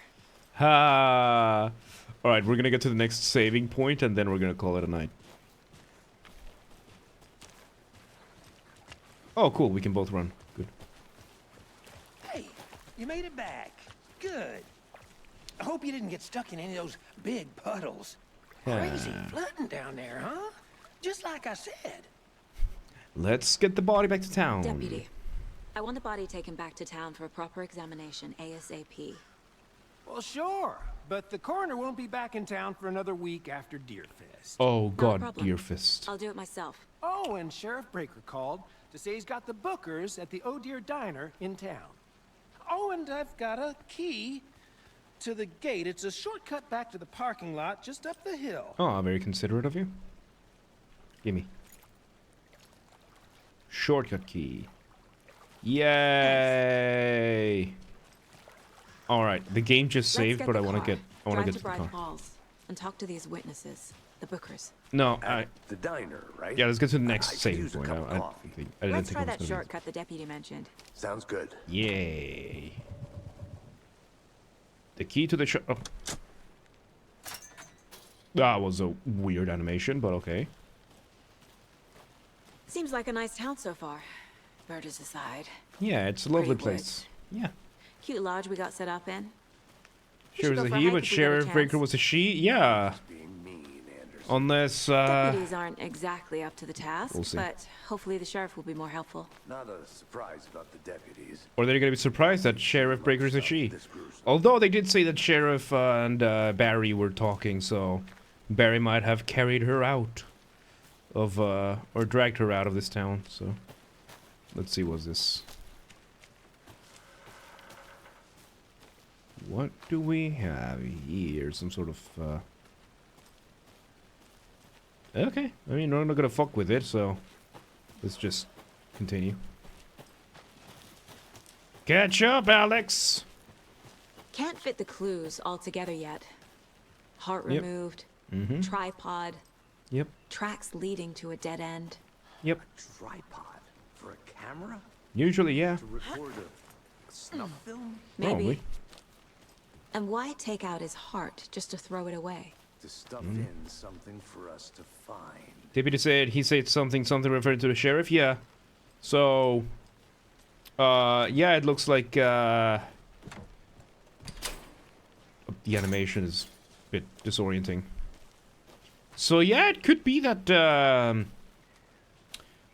Ha. Alright, we're gonna get to the next saving point and then we're gonna call it a night. Oh, cool. We can both run. Good. Hey, you made it back. Good. I hope you didn't get stuck in any of those big puddles. Crazy flooding down there, huh? Just like I said. Let's get the body back to town. Deputy, I want the body taken back to town for a proper examination ASAP. Well, sure. But the coroner won't be back in town for another week after Deerfest. Oh god, problem. dear fist. I'll do it myself. Oh, and Sheriff Breaker called to say he's got the Bookers at the Oh Dear Diner in town. Oh, and I've got a key to the gate. It's a shortcut back to the parking lot just up the hill. Oh, very considerate of you. Gimme. Shortcut key. Yay! Alright, the game just Let's saved, get but the I wanna car. get Drive to to the Bright car. Falls and talk to these witnesses, the Bookers. No, At the diner, right? yeah, let's get to the next I could saving use a point. cup of I coffee. didn't Let's think try it was that gonna shortcut the deputy mentioned. Sounds good. be. Yay. The key to the shop. Oh. That was a weird animation, but okay. Seems like a nice town so far. Murders aside. Yeah, it's a lovely Pretty place. Yeah. Cute lodge we got set up in. We Sure should was go a for a he, hike but if we get a Sheriff Breaker chance. was a she? Yeah. Being mean, Anderson. Unless, Deputies aren't exactly up to the task, We'll see. but hopefully the sheriff will be more helpful. Not a surprise about the deputies. or they're gonna be surprised that Sheriff Breaker is a she. This gruesome. Although they did say that Sheriff and Barry were talking, so Barry might have carried her out of, or dragged her out of this town, so. Let's see, what's this? What do we have here? Some sort of, okay, I mean, we're not gonna fuck with it, so let's just continue. Catch up, Alex! Can't fit the clues all together yet. Heart Yep. removed, Mm-hmm. tripod, Yep, tracks leading to a dead end. yep. Tripod for a camera Usually, yeah. to record a snuff film Maybe. Probably. And why take out his heart just to throw it away? to stuff in something for us to find. Deputy said he said something referring to the sheriff. Yeah. So, yeah, it looks like the animation is a bit disorienting. So yeah, it could be that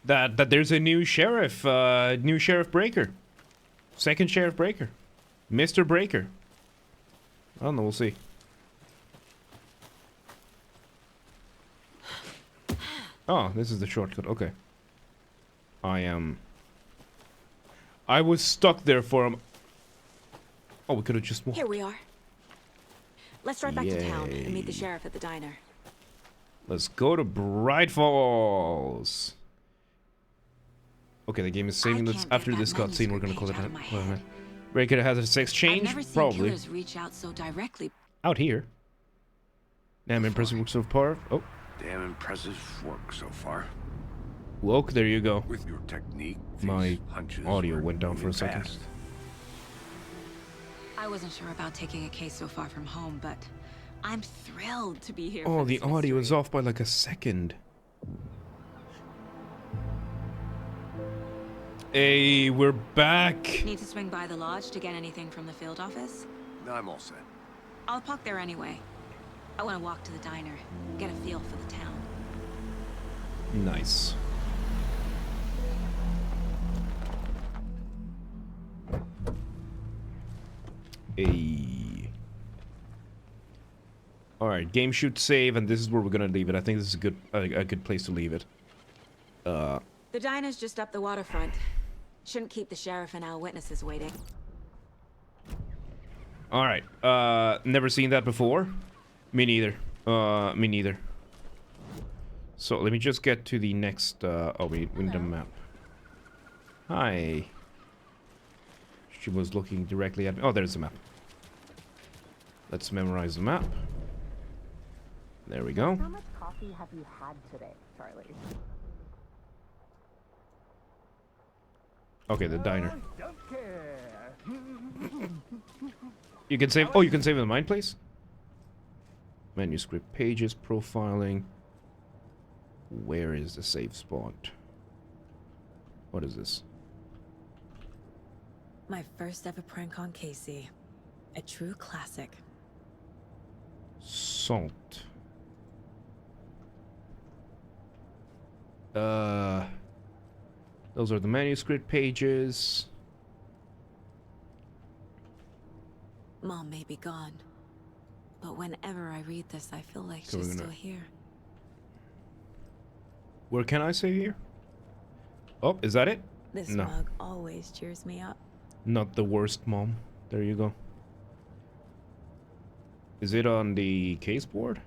that there's a new sheriff Breaker, second Sheriff Breaker, Mr. Breaker. I don't know. We'll see. Oh, this is the shortcut. Okay. I was stuck there for a... Oh, we could have just walked. Here we are. Let's drive back to town and meet the Yay. sheriff at the diner. Let's go to Bright Falls. Okay, the game is saving. Let's can't get after that this cutscene, we're gonna call it manuscript page out of my head. Breaker has a sex I've change, never seen probably killers reach out so directly. out here. Damn impressive work so far. Oh, Damn impressive work so far. woke. There you go. With your technique, My these hunches audio were went down for a moving second. fast. I wasn't sure about taking a case so far from home, but I'm thrilled to be here. Oh, for the this audio is mystery. off by like a second. Hey, we're back. Need to swing by the lodge to get anything from the field office? No, I'm all set. I'll park there anyway. I want to walk to the diner, get a feel for the town. Nice. Hey. All right, game shoot save, and this is where we're gonna leave it. I think this is a good place to leave it. The diner's just up the waterfront. Shouldn't keep the sheriff and our witnesses waiting. All right. Never seen that before. Me neither. Me neither. So let me just get to the next. Oh, we need a map. Hi. She was looking directly at me. Oh, there's the map. Let's memorize the map. There we go. How much coffee have you had today, Charlie? Okay, the diner. You can save. Oh, you can save in the mind place. Manuscript pages, profiling. Where is the save spot? What is this? My first ever prank on Casey. A true classic. Salt. Those are the manuscript pages. Mom may be gone, but whenever I read this, I feel like So we're she's gonna- still here. Where can I save here? Oh, is that it? This No. mug always cheers me up. Not the worst, Mom. There you go. Is it on the case board?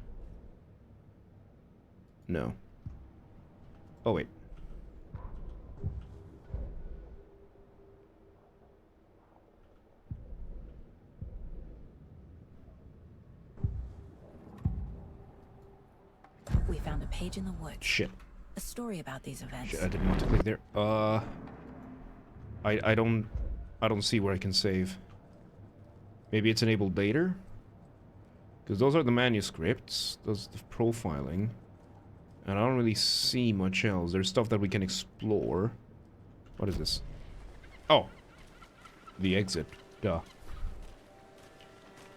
No. Oh, wait. We found a page in the woods. Shit. A story about these events. Shit, I didn't want to click there. I don't see where I can save. Maybe it's enabled later? Because those are the manuscripts. Those are the profiling. And I don't really see much else. There's stuff that we can explore. What is this? Oh. The exit. Duh.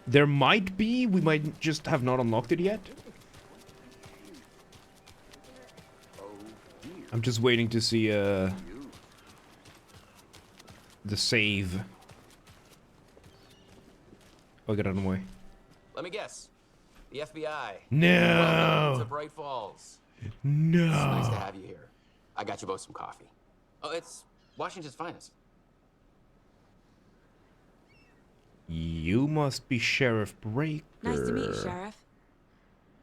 There might be. We might just have not unlocked it yet. I'm just waiting to see, the save. Oh, get out of the way. Let me guess. The FBI. No! Welcome to Bright Falls. No! It's nice to have you here. I got you both some coffee. Oh, it's Washington's finest. You must be Sheriff Breaker. Nice to meet you, Sheriff.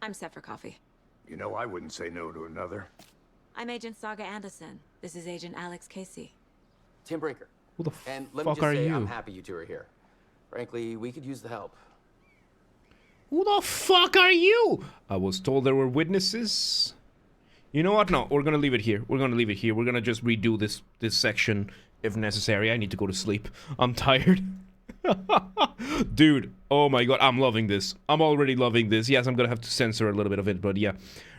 I'm set for coffee. You know, I wouldn't say no to another. I'm Agent Saga Anderson. This is Agent Alex Casey. Tim Breaker. Who the And let me fuck just are say, you? I'm happy you two are here. Frankly, we could use the help. Who the fuck are you? I was told there were witnesses. You know what? No, we're gonna leave it here. We're gonna leave it here. We're gonna just redo this section if necessary. I need to go to sleep. I'm tired. Dude, oh my god, I'm loving this. I'm already loving this. Yes, I'm gonna have to censor a little bit of it, but yeah.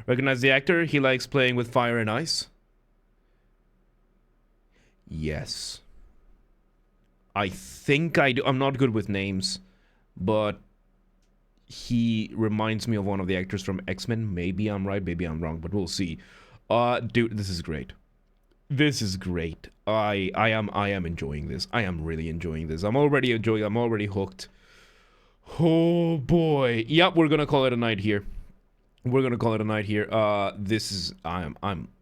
Recognize the actor? He likes playing with fire and ice. Yes. I think I do. I'm not good with names, but he reminds me of one of the actors from X-Men. Maybe I'm right, maybe I'm wrong, but we'll see. Dude, this is great. This is great. I am enjoying this. I am really enjoying this. I'm already hooked. Oh boy. Yep, we're gonna call it a night here. We're gonna call it a night here. I'm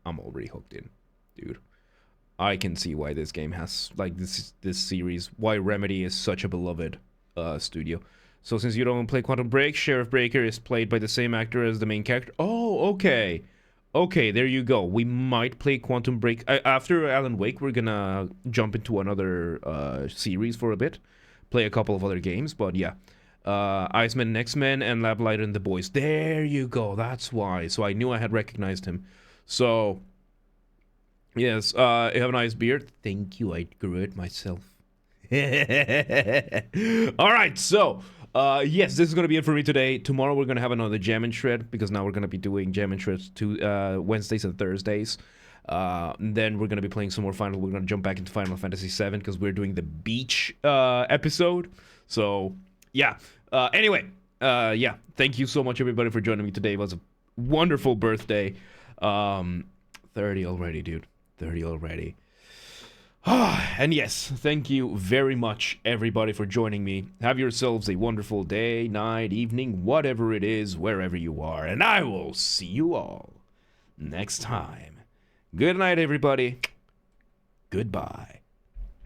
already hooked in, dude. I can see why this game has, like, this series, why Remedy is such a beloved studio. So since you don't play Quantum Break, Sheriff Breaker is played by the same actor as the main character. Oh, okay. Okay, there you go. We might play Quantum Break. After Alan Wake, we're gonna jump into another series for a bit. Play a couple of other games, but yeah. Iceman and X-Men and Lab Light and the Boys. There you go. That's why. So I knew I had recognized him. So, yes. You have a nice beard. Thank you. I grew it myself. Alright, so... yes, this is going to be it for me today. Tomorrow we're going to have another Jam and Shred, because now we're going to be doing Jam and Shreds Wednesdays and Thursdays. Then we're going to be playing some more Final. We're going to jump back into Final Fantasy VII, because we're doing the beach episode. So, yeah. Anyway, yeah. Thank you so much, everybody, for joining me today. It was a wonderful birthday. 30 already, dude. 30 already. And yes, thank you very much, everybody, for joining me. Have yourselves a wonderful day, night, evening, whatever it is, wherever you are. And I will see you all next time. Good night, everybody. Goodbye.